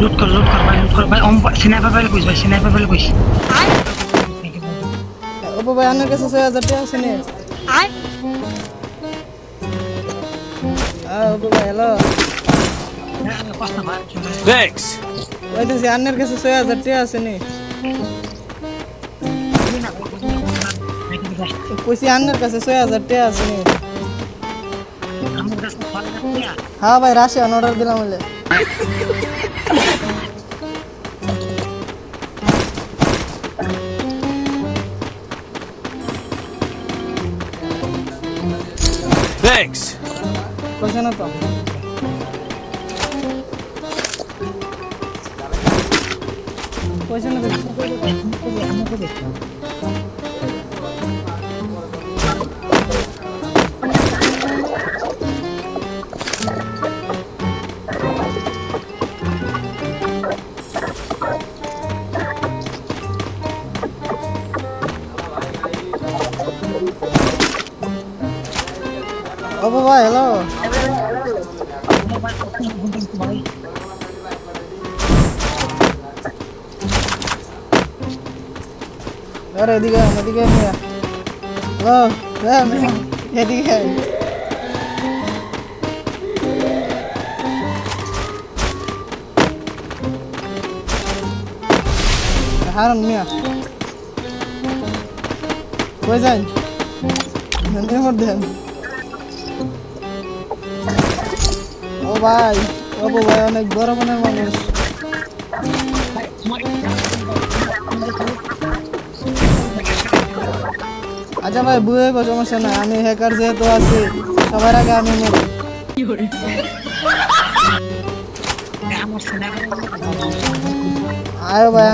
লুট কর ভাই স্নাইপার পেলে কইস ভাই স্নাইপার পেলে কইস ওপো ভাই আনের কাছে 6000 টাকা আছে নে ওপো ভাই হ্যালো Thanks. ওই তো আনের কাছে 6000 টাকা আছে নে কইছি আনের কাছে 6000 টাকা আছে নে হ্যাঁ ভাই রাশিয়ান অর্ডার দিলাম বলে Thanks. কইছে না তো কইছে না তো ওপো ভাই হ্যালো আরে এদিকে মিয়া হ্যালো মিয়া এদিকে হারুন মিয়া কই যাই ধন্যবাদ দেন ও ভাই অনেক বড় মনের মানুষ আচ্ছা ভাই বুয়ে সমস্যা না আমি হ্যাকার যেহেতু আছি সবার আগে আমি মরি আয় ভাই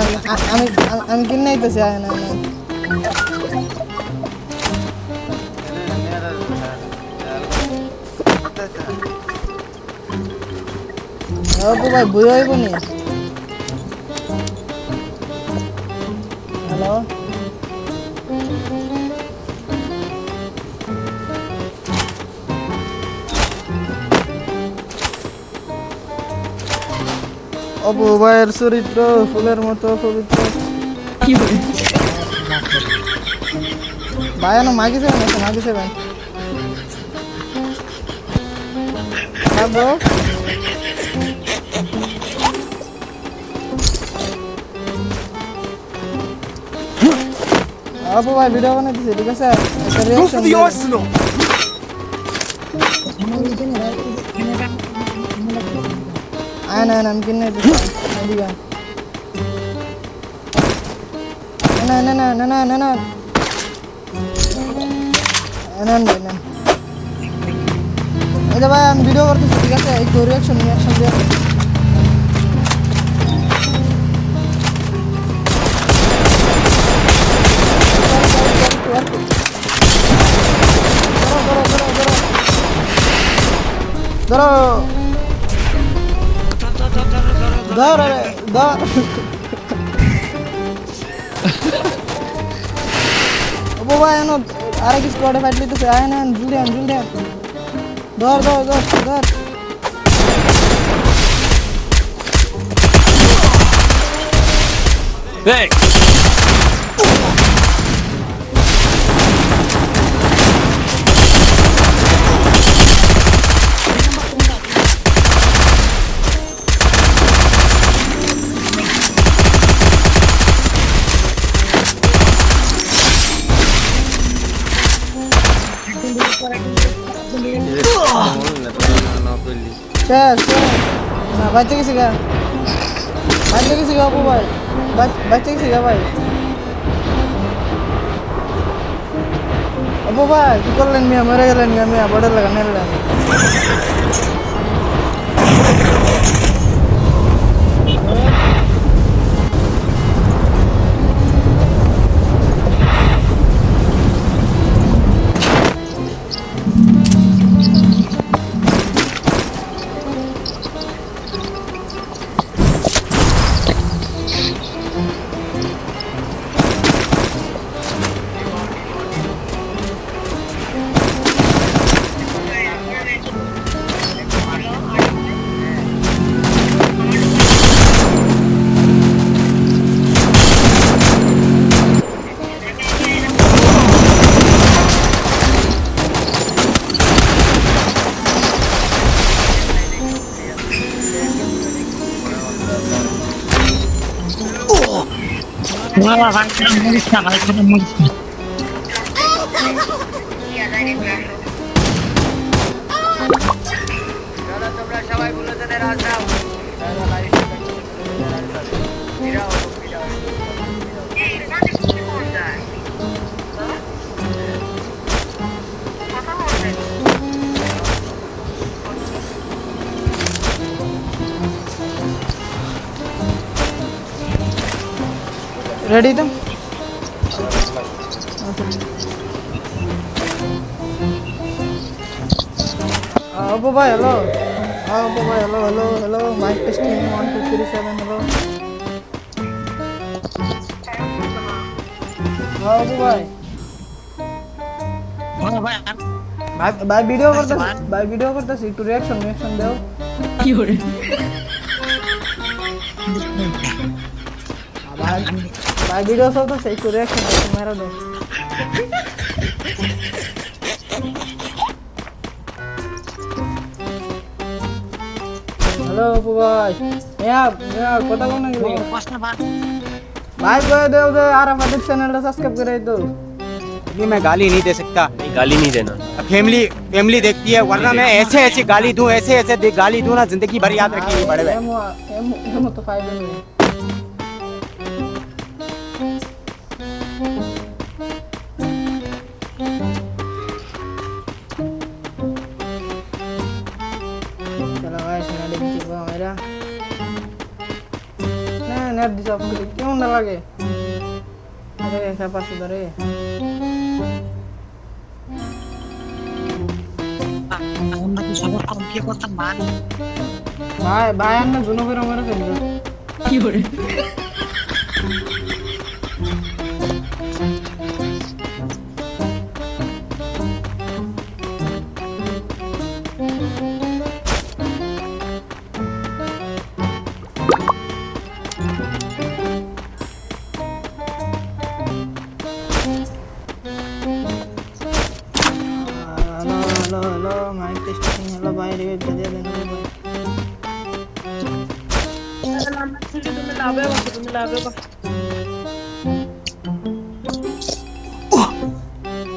আমি কিনে নিতেছি আয় না ওপো ভাই বুয়ে হইব নি হ্যালো অপু ভাইয়ের চরিত্র ফুলের মতো পবিত্র ভাই এনো মাগিছে ভাই অপু ভাই ভিডিও বানাইতেছে ঠিক আছে একটা Go for reaction the arsenal. আয় না আমি কিনে নিতেছি এদিকে না এই যে ভাই আমি ভিডিও করতেছি ঠিক আছে একটু রিঅ্যাকশন দিয়ে ধরো বাবা এনো আরে কি স্কোয়াডে ফাইট লিতেছে আয় না জলদি ধর Thanks. শেষ না বাচ্চা গেছি গা অপু ভাই বাচ্চা গেছি গা ভাই অপু ভাই কি করলেন মিয়া মরে গেলেন মিয়া বর্ডার লাগা নেলেন বাবা ভাই মরিস না ভাই কোনো মরিস না দাদা তোমরা সবাই বুলেটের রাজ দাও দাদা লাইট ফিরাও ফিরাও রেডি তো Oppo bhai, hello. Oppo bhai, hello, hello, hello. Mic testing 1 2 3 7, hello. Oppo bhai. বড় ভাই ভাই ভিডিও করতেছি, ভাই ভিডিও করতেছি, একটু রিঅ্যাকশন দাও। কি করে ভাই ভিডিও চলতেছে, একটু রিঅ্যাকশন মেরা দাও। हेलो अपू भाई यार কথা কোন গেল প্রশ্ন বাদ भाई কই দেও যে আরাফাত চ্যানেলটা সাবস্ক্রাইব করে দাও नहीं मैं गाली नहीं दे सकता नहीं गाली नहीं देना फैमिली देखती है वरना मैं ऐसे ऐसे गाली दूं ऐसे गाली दूं ना जिंदगी भर याद रखेंगे बड़े भाई एम तो 5 में चलो भाई सुना दे किसी को मेरा ना नेट दिस ऑफ क्यों ना लगे अरे ऐसा पास उधर है আমরা কি সবার কম কি করতাম মান ভাই আন্না জুনো করে মেরে ফেললো কি করে हेलो माइक टेस्टिंग हेलो भाई रिवेट दे देना भाई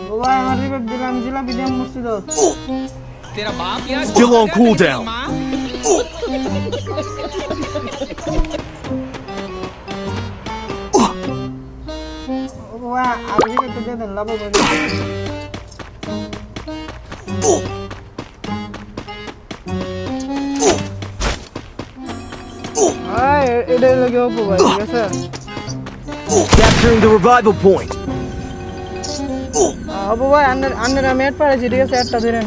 ओ भाई हमारे रिवेट दिला मिला भी दिया मुझसे दो Still on cooldown. ओ भाई आप रिवेट दे देना लाभो भाई এটা লাগে অপু ভাই ঠিক আছে Capturing the revival point. Apu ভাই আন্নার আমি এড পারেছি ঠিক আছে একটা ধরেন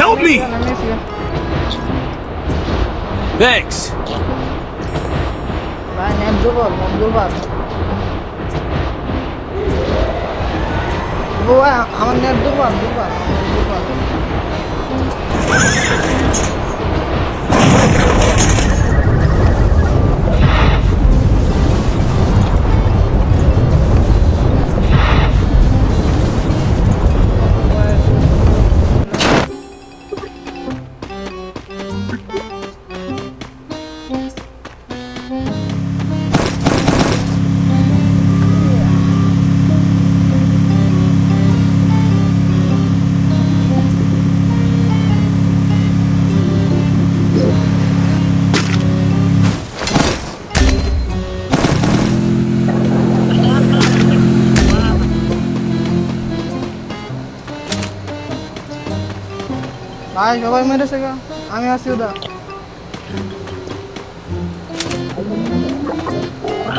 Help me! Thanks. ভাই নেট দুবার আমার নেট দুবার ভাই সবাই মেরেছে গা আমি আসি ওদা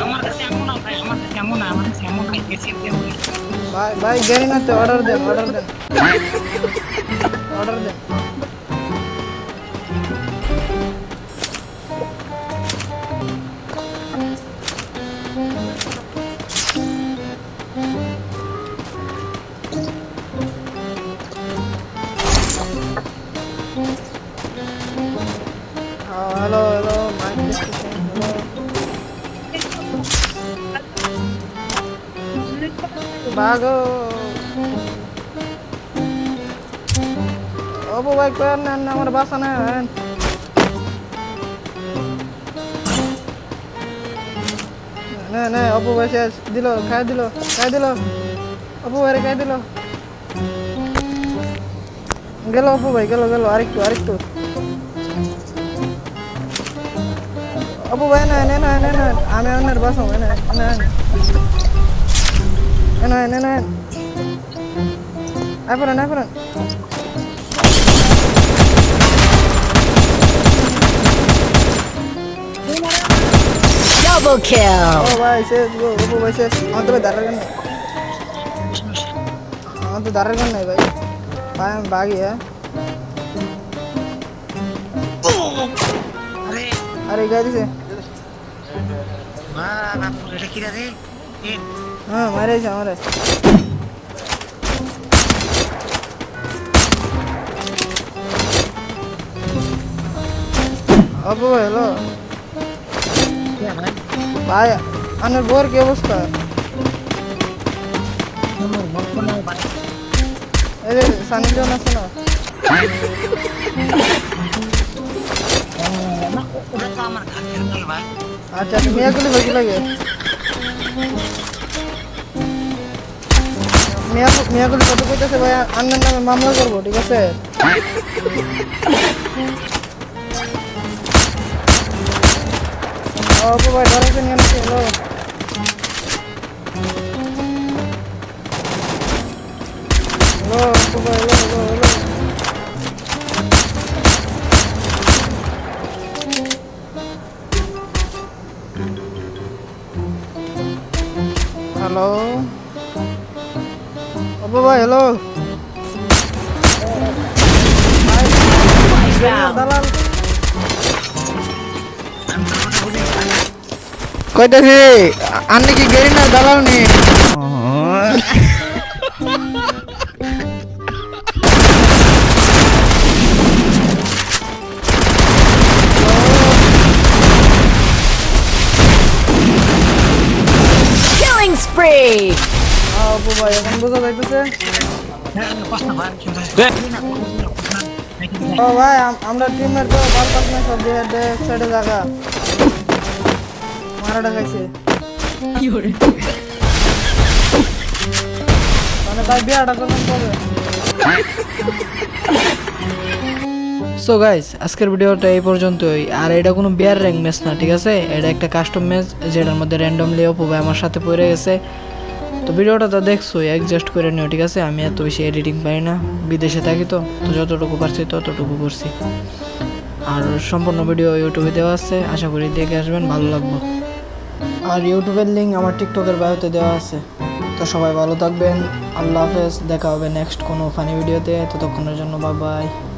আমার কাছে এমন না ভাই আমার কাছে এমন না আমার কাছে এমন নাই কেসি ভাই গেরি না তো অর্ডার দেন ভাগো অপু ভাই কই না আমার বাসা না না না অপু ভাই শেষ দিল খাই দিল অপু ভাই খাই দিল গেল অপু ভাই গেল আরেকটু অপু ভাই না আমি আপনার বাসা না আপনার Double kill. ও ভাই শেষ গো অপু ভাই শেষ আমার তো ভাই দাঁড়ার গান নাই ভাই ভাই আমি বাগি হ্যাঁ আরে আরে গাই দিছে বাপুর এটা কি রে হ্যাঁ মারেছে আমারে অপু ভাই হ্যালো ভাই আপনার বোর কি অবস্থা এই যে সানি লিওন আছে না ওটা তো আমার কাছের মেয়ে ভাই আচ্ছা মেয়েগুলি বেশি লাগে মেয়েগুলি কত কইতেছে ভাই আন্নার নামে মামলা করবো ঠিক আছে অপু ভাই ধরেছে নিয়ে নাকি হ্যালো অপু ভাই হ্যালো হ্যালো অপু ভাই হ্যালো দালাল কইতেছি আন্নি কি গেরি না দালাল নি Killing spree. অপু ভাই এখন বোঝা যাইতেছে কষ্ট ভাই ও ভাই আমরা টিমের তো বল পাস না সব দিয়ে সাইডে জায়গা মারাটা খাইছে মানে ভাই বিয়াটা করবেন কবে সো গাইস আজকের ভিডিওটা এই পর্যন্তই আর এটা কোনো বিয়ার র্যাঙ্ক ম্যাচ না ঠিক আছে এটা একটা কাস্টম ম্যাচ যেটার মধ্যে র্যান্ডমলি অপু ভাই আমার সাথে পড়ে গেছে তো ভিডিওটা তো দেখছো অ্যাডজাস্ট করে নিও ঠিক আছে আমি এত বেশি এডিটিং পারি না বিদেশে থাকি তো যতটুকু পারছি ততটুকু করছি আর সম্পূর্ণ ভিডিও ইউটিউবে দেওয়া আছে আশা করি দেখে আসবেন ভালো লাগবে আর ইউটিউবের লিঙ্ক আমার টিকটকের বায়োতে দেওয়া আছে তো সবাই ভালো থাকবেন আল্লাহ হাফেজ দেখা হবে নেক্সট কোনো ফানি ভিডিওতে ততক্ষণের জন্য বাই বাই